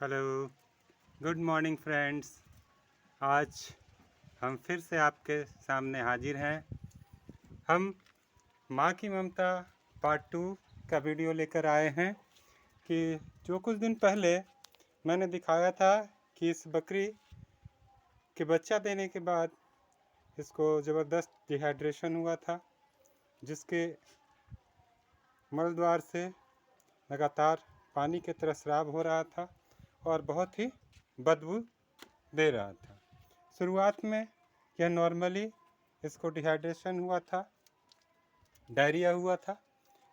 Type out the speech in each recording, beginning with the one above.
Hello, good morning friends. आज हम फिर से आपके सामने हाजिर हैं। हम माँ की ममता पार्ट 2 का वीडियो लेकर आए हैं कि जो कुछ दिन पहले मैंने दिखाया था कि इस बकरी के बच्चा देने के बाद इसको ज़बरदस्त डिहाइड्रेशन हुआ था, जिसके मल द्वार से लगातार पानी की तरह स्राव हो रहा था और बहुत ही बदबू दे रहा था। शुरुआत में यह नॉर्मली इसको डिहाइड्रेशन हुआ था, डायरिया हुआ था,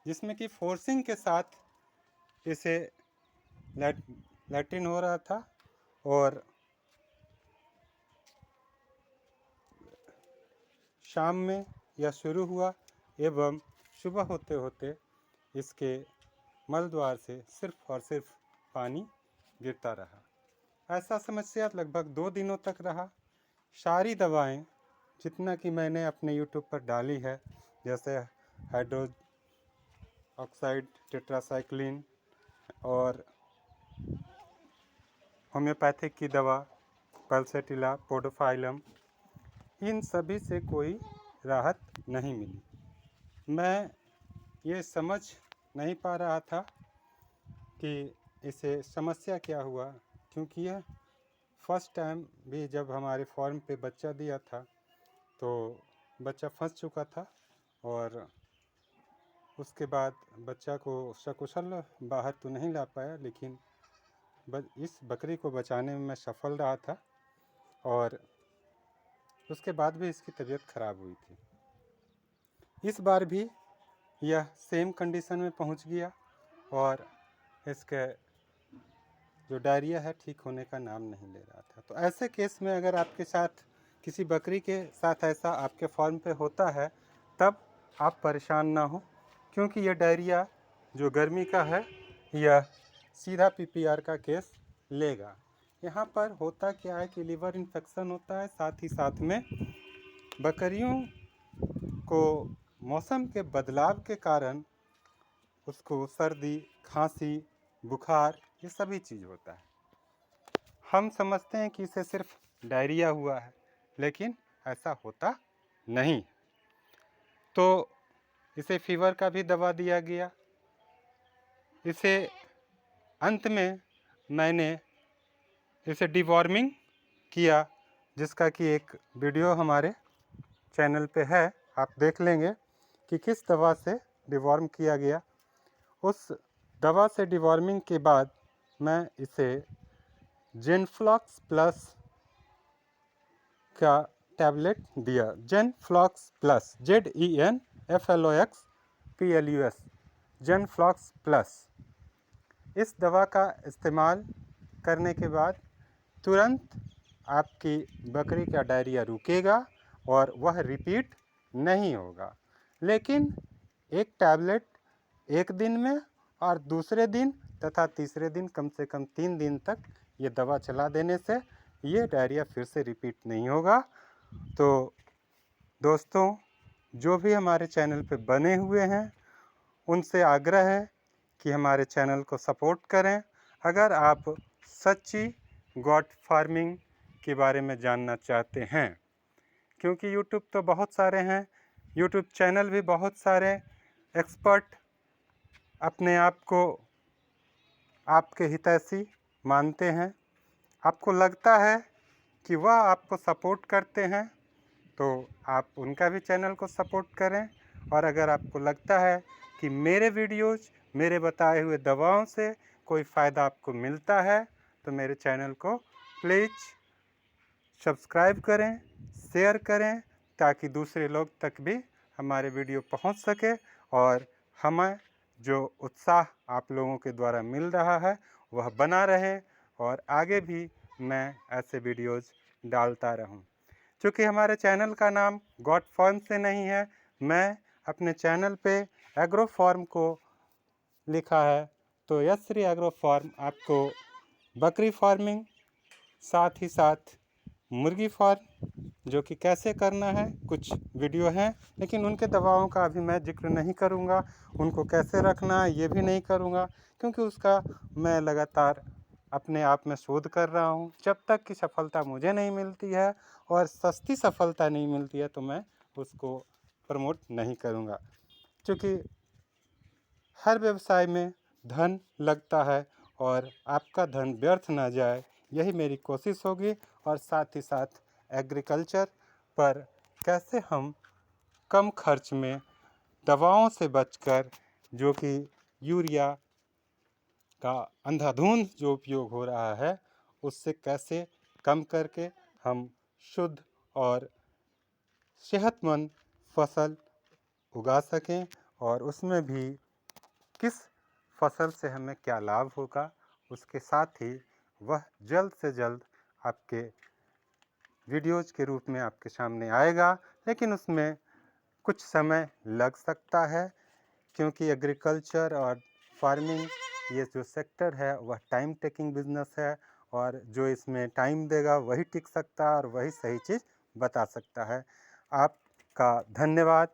जिसमें कि फोर्सिंग के साथ इसे लैट्रिन हो रहा था और शाम में यह शुरू हुआ एवं सुबह होते होते इसके मल द्वार से सिर्फ और सिर्फ पानी गिरता रहा। ऐसा समस्या लगभग 2 दिनों तक रहा। सारी दवाएं जितना कि मैंने अपने YouTube पर डाली है, जैसे हाइड्रो ऑक्साइड टेट्रासाइक्लिन और होम्योपैथिक की दवा पल्सेटिला पोडोफाइलम, इन सभी से कोई राहत नहीं मिली। मैं ये समझ नहीं पा रहा था कि इसे समस्या क्या हुआ, क्योंकि यह फर्स्ट टाइम भी जब हमारे फार्म पे बच्चा दिया था तो बच्चा फंस चुका था और उसके बाद बच्चा को सकुशल बाहर तो नहीं ला पाया, लेकिन इस बकरी को बचाने में मैं सफल रहा था और उसके बाद भी इसकी तबीयत खराब हुई थी। इस बार भी यह सेम कंडीशन में पहुंच गया और इसके जो डायरिया है ठीक होने का नाम नहीं ले रहा था। तो ऐसे केस में अगर आपके साथ किसी बकरी के साथ ऐसा आपके फार्म पे होता है, तब आप परेशान ना हो, क्योंकि यह डायरिया जो गर्मी का है यह सीधा पीपीआर का केस लेगा। यहाँ पर होता क्या है कि लीवर इन्फेक्शन होता है, साथ ही साथ में बकरियों को मौसम के बदलाव के कारण उसको सर्दी, खांसी, बुखार, ये सभी चीज़ होता है। हम समझते हैं कि इसे सिर्फ डायरिया हुआ है, लेकिन ऐसा होता नहीं। तो इसे फीवर का भी दवा दिया गया। इसे अंत में मैंने इसे डिवॉर्मिंग किया, जिसका कि एक वीडियो हमारे चैनल पे है, आप देख लेंगे कि किस दवा से डिवॉर्म किया गया। उस दवा से डिवॉर्मिंग के बाद मैं इसे जेनफ्लॉक्स प्लस का टैबलेट दिया। Zenflox plus, ZENFLOX Zenflox plus. इस दवा का इस्तेमाल करने के बाद तुरंत आपकी बकरी का डायरिया रुकेगा और वह रिपीट नहीं होगा। लेकिन एक टैबलेट एक दिन में और दूसरे दिन तथा तीसरे दिन कम से कम 3 दिन तक ये दवा चला देने से ये डायरिया फिर से रिपीट नहीं होगा। तो दोस्तों, जो भी हमारे चैनल पे बने हुए हैं उनसे आग्रह है कि हमारे चैनल को सपोर्ट करें। अगर आप सच्ची गॉट फार्मिंग के बारे में जानना चाहते हैं, क्योंकि यूट्यूब तो बहुत सारे हैं, यूट्यूब चैनल भी बहुत सारे एक्सपर्ट अपने आप को आपके हितैषी मानते हैं। आपको लगता है कि वह आपको सपोर्ट करते हैं, तो आप उनका भी चैनल को सपोर्ट करें। और अगर आपको लगता है कि मेरे वीडियोज़, मेरे बताए हुए दवाओं से कोई फ़ायदा आपको मिलता है, तो मेरे चैनल को प्लीज़ सब्सक्राइब करें, शेयर करें, ताकि दूसरे लोग तक भी हमारे वीडियो पहुंच सके और हमें जो उत्साह आप लोगों के द्वारा मिल रहा है वह बना रहे और आगे भी मैं ऐसे वीडियोज़ डालता रहूं। चूँकि हमारे चैनल का नाम गॉट फार्म से नहीं है, मैं अपने चैनल पे एग्रो फार्म को लिखा है, तो यश्री एग्रो फार्म आपको बकरी फार्मिंग, साथ ही साथ मुर्गी फार्म जो कि कैसे करना है कुछ वीडियो हैं, लेकिन उनके दवाओं का अभी मैं जिक्र नहीं करूंगा। उनको कैसे रखना है ये भी नहीं करूंगा, क्योंकि उसका मैं लगातार अपने आप में शोध कर रहा हूँ। जब तक कि सफलता मुझे नहीं मिलती है और सस्ती सफलता नहीं मिलती है तो मैं उसको प्रमोट नहीं करूँगा, क्योंकि हर व्यवसाय में धन लगता है और आपका धन व्यर्थ ना जाए, यही मेरी कोशिश होगी। और साथ ही साथ एग्रीकल्चर पर कैसे हम कम खर्च में दवाओं से बचकर, जो कि यूरिया का अंधाधुंध जो उपयोग हो रहा है, उससे कैसे कम करके हम शुद्ध और सेहतमंद फसल उगा सकें, और उसमें भी किस फसल से हमें क्या लाभ होगा, उसके साथ ही वह जल्द से जल्द आपके वीडियोज़ के रूप में आपके सामने आएगा। लेकिन उसमें कुछ समय लग सकता है, क्योंकि एग्रीकल्चर और फार्मिंग ये जो सेक्टर है वह टाइम टेकिंग बिजनेस है, और जो इसमें टाइम देगा वही टिक सकता है और वही सही चीज़ बता सकता है। आपका धन्यवाद।